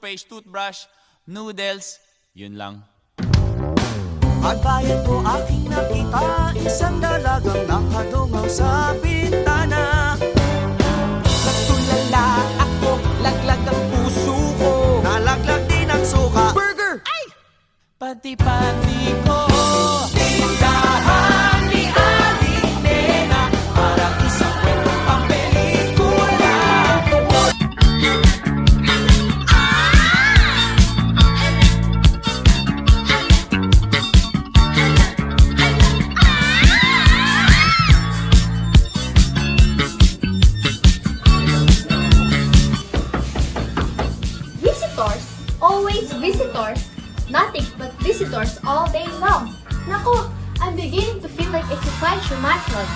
toothpaste, toothbrush, noodles, yun lang. Pagbayad ko aking nakita, isang dalagang nakadungaw sa bintana. Nagtulala ako, laglag ang puso ko, nalaglag din ang suka. Burger! Ay! Pati-pati ko. Tindahan ni Aling Nena, parang isang kwentong pampelikula. Visitors, always visitors. Nothing but visitors all day long. Naku, I'm beginning to feel like exercise rheumatism.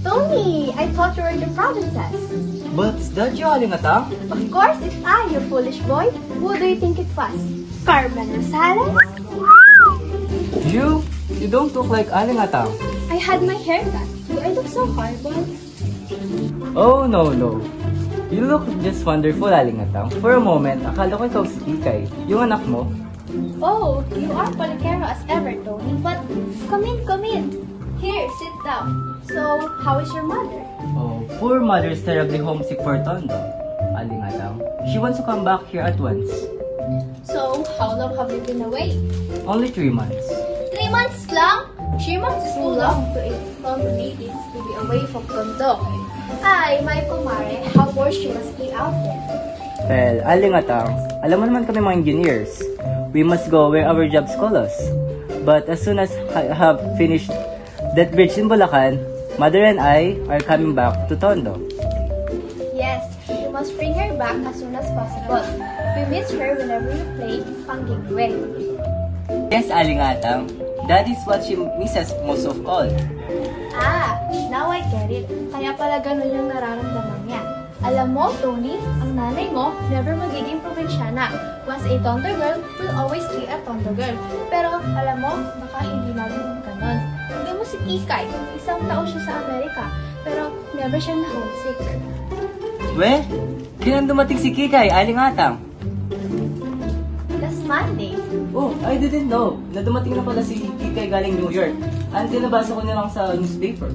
Tony, I thought you were in the provinces. But is that you, Aling Atang? Of course, it's I, you foolish boy. Who do you think it was? Carmen Rosales? You don't look like Aling Atang. I had my hair cut. Do I look so horrible? Oh, no. You look just wonderful, Aling Atang. For a moment, akala ko ikaw si Kikay, yung anak mo. Oh, you are policero as ever, Tony. But come in. Here, sit down. So, how is your mother? Oh, poor mother is terribly homesick for Tondo, Aling Atang. She wants to come back here at once. So, how long have you been away? Only 3 months. 3 months lang? 3 months is too long to natives to be away from Tondo. Ay, my kumare, how worse she must be out there. Well, Aling Atang, alam mo naman kami mga engineers. We must go where our jobs call us. But as soon as I have finished that bridge in Bulacan, Mother and I are coming back to Tondo. Yes, you must bring her back as soon as possible. We miss her whenever you play Panggigwe. Yes, Aling Atang. That is what she misses most of all. Ah, now I get it. Kaya pala ganun yung nararamdaman niya. Alam mo, Tony, ang nanay mo never magiging probinsyana. Once a Tondo girl will always be a Tondo girl. Pero alam mo, baka hindi namin ganun. Hindi mo si Kikay, isang taon siya sa Amerika, pero never siya na-homesick. Well, kailan dumating si Kikay, Aling Atang? Last Monday. Oh, I didn't know na dumating na pala si Kikay galing New York. Until nabasa ko na lang sa newspaper.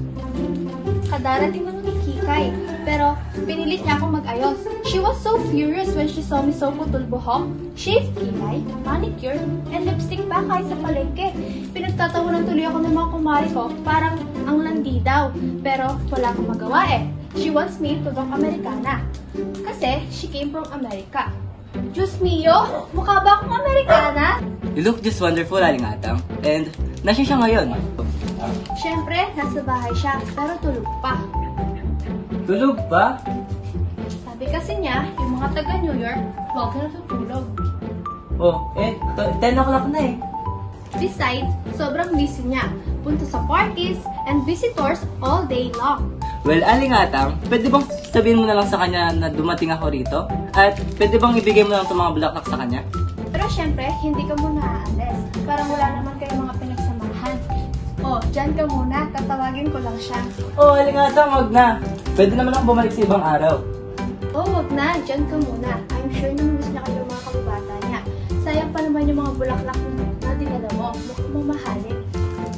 Kadarating lang ni Kikay, pero pinilit niya akong mag-ayos. She was so furious when she saw me so putol buhok, shaved kilay, manicure, and lipstick pa kahit sa palengke. Pinagtatawanan tuloy ako ng mga kumari ko, parang ang landi daw. Pero wala akong magawa eh. She wants me to look Americana. Kasi she came from America. Diyos mio, mukha ba akong Americana? You look just wonderful, Aling Atang. And, nasa siya ngayon? Siyempre, nasa bahay siya, pero tulog pa. Tulog pa? Sabi kasi niya, yung mga taga New York, huwag na natutulog. Oh, 10 o'clock na eh. Besides, sobrang busy niya. Punta sa parties and visitors all day long. Well, Aling Atang, pwede bang sabihin mo na lang sa kanya na dumating ako rito? At pwede bang ibigay mo lang itong mga bulaklak sa kanya? Pero syempre, hindi ka muna aalis. Parang wala naman kayo mga pinagsamahan. Oh, dyan ka muna. Tatawagin ko lang siya. Oh, Aling Atang, wag na. Pwede naman akong bumalik sa ibang araw. Oh, wag na. Dyan ka muna. I'm sure namimiss niya kayo mga kababata niya. Sayang pa naman yung mga bulaklak na dinala mo. Mukhang mamahalin.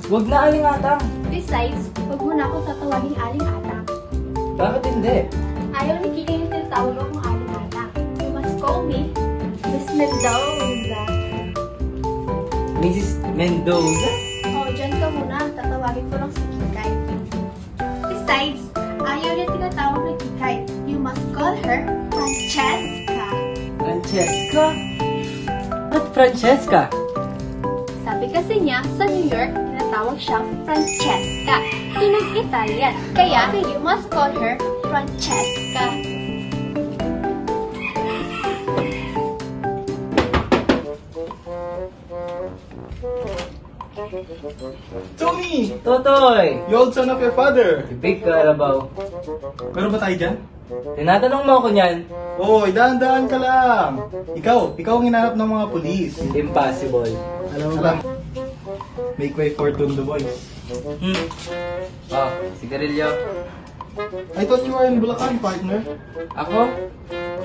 Wag na, Aling Atang. Besides, wag mo na akong tatawagin Aling Atang. Bakit hindi? Ayaw ni Kikay yung tinatawag akong Aling Atang. You must call me Miss Mendoza. Mrs. Mendoza? Oh, dyan ka muna. Tatawagin ko lang si Kikay. Besides, ayaw niya tinatawag na Kikay. You must call her Francesca. Francesca? Ba't Francesca? Sabi kasi niya, sa New York, tinatawag siyang Francesca. Pinag-Italian. Kaya, you must call her Francesca. Tony! Totoy! You old son of your father! Big Carabao. Meron ba tayo dyan? Tinatanong mo ako niyan. Oy, daan-daan ka lang! Ikaw ang hinahanap ng mga pulis. Impossible. Alam mo ba? Make way for Tondo boys. Oh, sigarilyo. I thought you were in Bulacan, partner. Ako?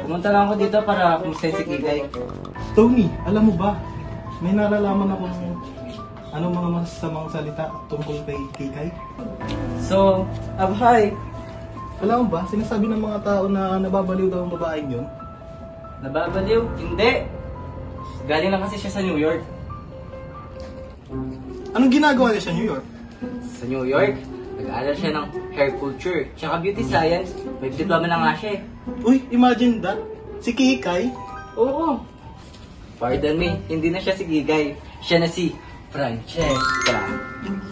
Pumunta lang ako dito para kumustahin si Kikay. Tony, alam mo ba? May nalalaman akong anong mga masasamang salita tungkol kay Kikay. So, hi. Alam mo ba, sinasabi ng mga tao na nababaliw daw ang babaeng yun? Nababaliw? Hindi. Galing lang kasi siya sa New York. Anong ginagawa niya sa New York? Sa New York, nag-aaral siya ng hair culture, tsaka beauty science. May diploma na nga siya eh. Uy, imagine that. Si Kikay? Oo. Pardon me, hindi na siya si Kikay. Siya na si Francesca.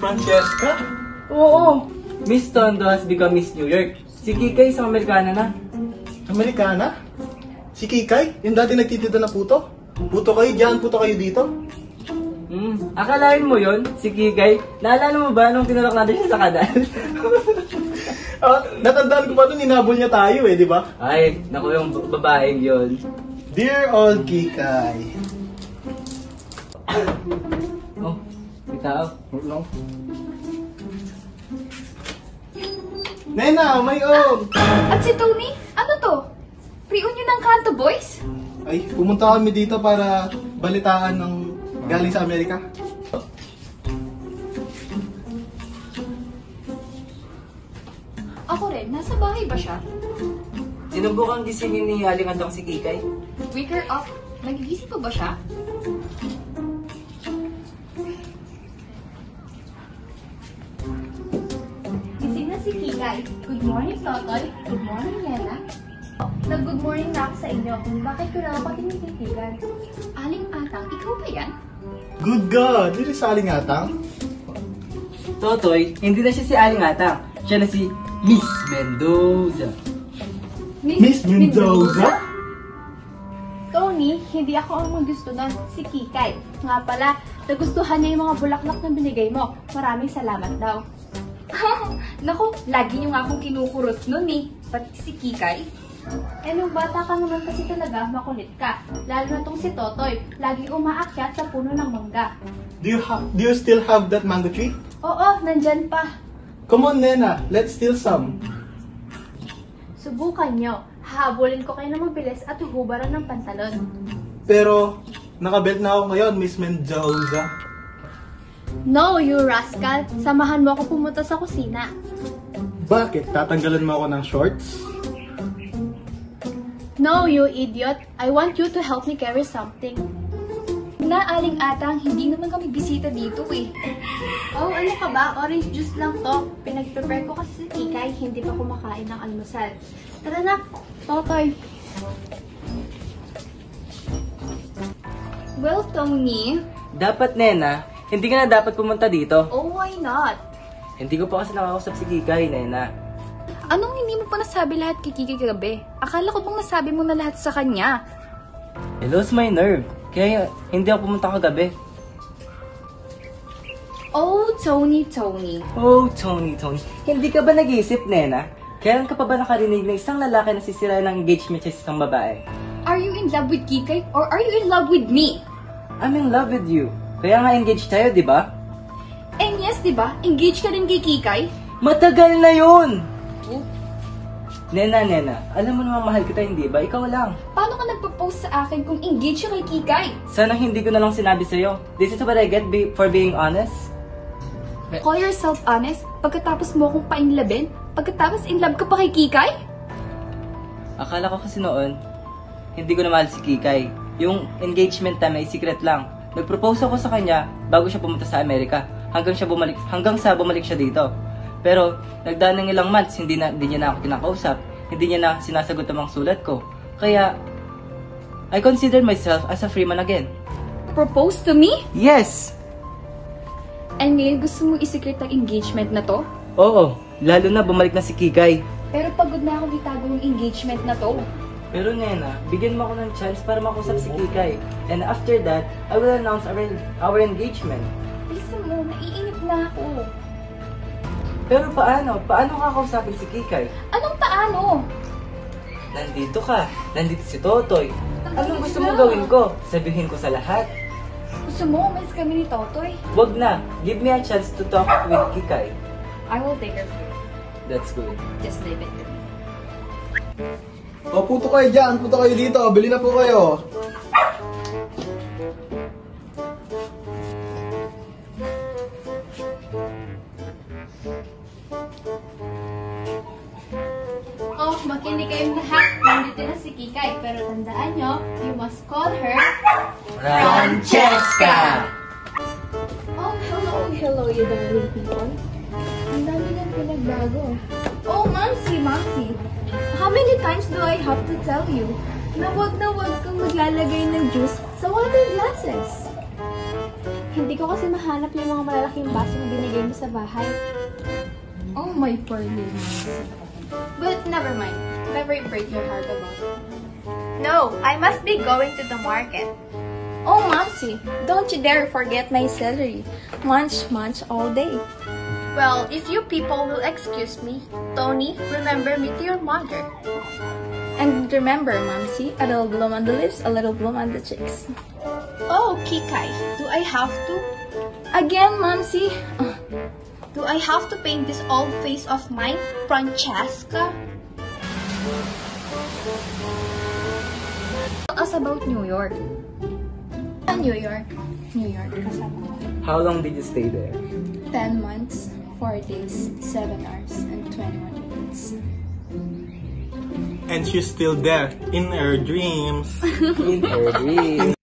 Francesca? Oo. Miss Tondo has become Miss New York. Si Kikay isang Amerikana na. Amerikana? Si Kikay? Yung dati nagtitinda na puto? Puto kayo dyan, puto kayo dito? Akalain mo yon si Kikay? Naalala mo ba nung tinulak natin siya sa kanal? Natandaan ko pa nun, inabol niya tayo eh, di ba? Ay, naku yung babaeng yon. Dear old Kikay. Oh, ikaw. No? Nena, may og! At si Tony? Ano to? Reunion ng Kanto Boys? Ay, pumunta kami dito para balitaan ng galing sa Amerika. Ako rin, nasa bahay ba siya? Sinubukang gisingin ni Aling Atang si Kikay. Wake her up. Nagigising pa ba siya? Gising na si Kikay. Good morning, Totoy. Good morning, Yena. Nag-good morning na ako sa inyo. Bakit ko na ako tinititigan? Aling Atang, ikaw ba yan? Good God! Dili sa aling atang? Totoy, hindi na siya si Aling Atang. Siya na si Miss Mendoza. Miss Mendoza? Tony, hindi ako ang gusto nun. Si Kikay. Nga pala, nagustuhan niya yung mga bulaklak na binigay mo. Maraming salamat daw. Naku, lagi niyo nga akong kinukurot nun eh. Pati si Kikay. Eh, nung bata ka naman kasi talaga, makulit ka. Lalo na tong si Totoy, laging umaakyat sa puno ng mangga. Do you still have that mango tree? Oo, nandyan pa. Come on, Nena. Let's steal some. Subukan nyo. Hahabulin ko kayo na mabilis at huhubaran ng pantalon. Pero, nakabelt na ako ngayon, Miss Mendoza. No, you rascal. Samahan mo ako pumunta sa kusina. Bakit? Tatanggalan mo ako ng shorts? No, you idiot. I want you to help me carry something. Na, Aling Atang, hindi naman kami bisita dito eh. Oh, ano ka ba? Orange juice lang to. Pinag-prepare ko kasi si Kikay, hindi pa kumakain ng almusal. Tara na, Totoy. Well, Tony. Dapat, Nena, hindi ka na dapat pumunta dito. Oh, why not? Hindi ko pa kasi nakakausap si Kikay, Nena. Anong hindi mo pa nasabi lahat kay Kikay kagabi? Akala ko bang nasabi mo na lahat sa kanya? I lost my nerve. Kaya hindi ako pumunta kagabi. Oh, Tony. Oh, Tony. Hindi ka ba nag-iisip, Nena? Kailan ka pa ba nakarinig na isang lalaki na sisira ng engagement sa isang babae? Are you in love with Kikay or are you in love with me? I'm in love with you. Kaya nga engaged tayo, di ba? And yes, di ba? Engaged ka rin kay Kikay? Matagal na yun! Oh. Nena, alam mo naman mahal kita, hindi ba? Ikaw lang. Paano ka nagpo-post sa akin kung engaged ka kay Kikay? Sana hindi ko na lang sinabi sa'yo. This is what I get for being honest. Call yourself honest pagkatapos mo akong painlabin? Pagkatapos in love ka pa kay Kikay? Akala ko kasi noon, hindi ko na mahal si Kikay. Yung engagement namin ay secret lang. Nag-propose ako sa kanya bago siya pumunta sa Amerika. Hanggang sa bumalik siya dito. Pero, nagdaan ng ilang months, hindi niya na ako kinakausap. Hindi niya na sinasagot ang mga sulat ko. Kaya, I consider myself as a free man again. Propose to me? Yes! And ngayon gusto mong i-secret ang engagement na to? Oo, lalo na bumalik na si Kikay. Pero pagod na akong itago yung engagement na to. Pero Nena, bigyan mo ako ng chance para makusap si Kikay. And after that, I will announce our engagement. Please mo, naiinip na ako. Pero paano? Paano kakausapin si Kikay? Anong paano? Nandito ka. Nandito si Totoy. Anong gusto mong gawin ko? Sabihin ko sa lahat. Gusto mo, umalis kami ni Totoy? Wag na. Give me a chance to talk with Kikay. I will take her food. That's good. Just leave it to me. O, puto kayo dyan. Puto kayo dito. Bili na po kayo. Oh, makinig kayong lahat. Nandito na si Kikay. Pero tandaan nyo, you must call her... Francesca! Oh, hello, you darling people. Ang dami nang pinagbago. Oh, Mamsi. How many times do I have to tell you na wag kang maglalagay ng juice sa water glasses? Hindi ko kasi mahanap yung mga malalaking baso na binigay mo sa bahay. Oh, my poor little Mamsi. But never mind. Never break your heart about it. No, I must be going to the market. Oh, Mamsi, don't you dare forget my celery. Munch all day. Well, if you people will excuse me, Tony, remember me to your mother. And remember, Mamsi, a little bloom on the lips, a little bloom on the cheeks. Oh, Kikay, do I have to? Again, Mamsi? Do I have to paint this old face of mine, Francesca? Tell us about New York. New York, kasama ko. How long did you stay there? 10 months, 4 days, 7 hours, and 21 minutes. And she's still there. In her dreams. In her dreams.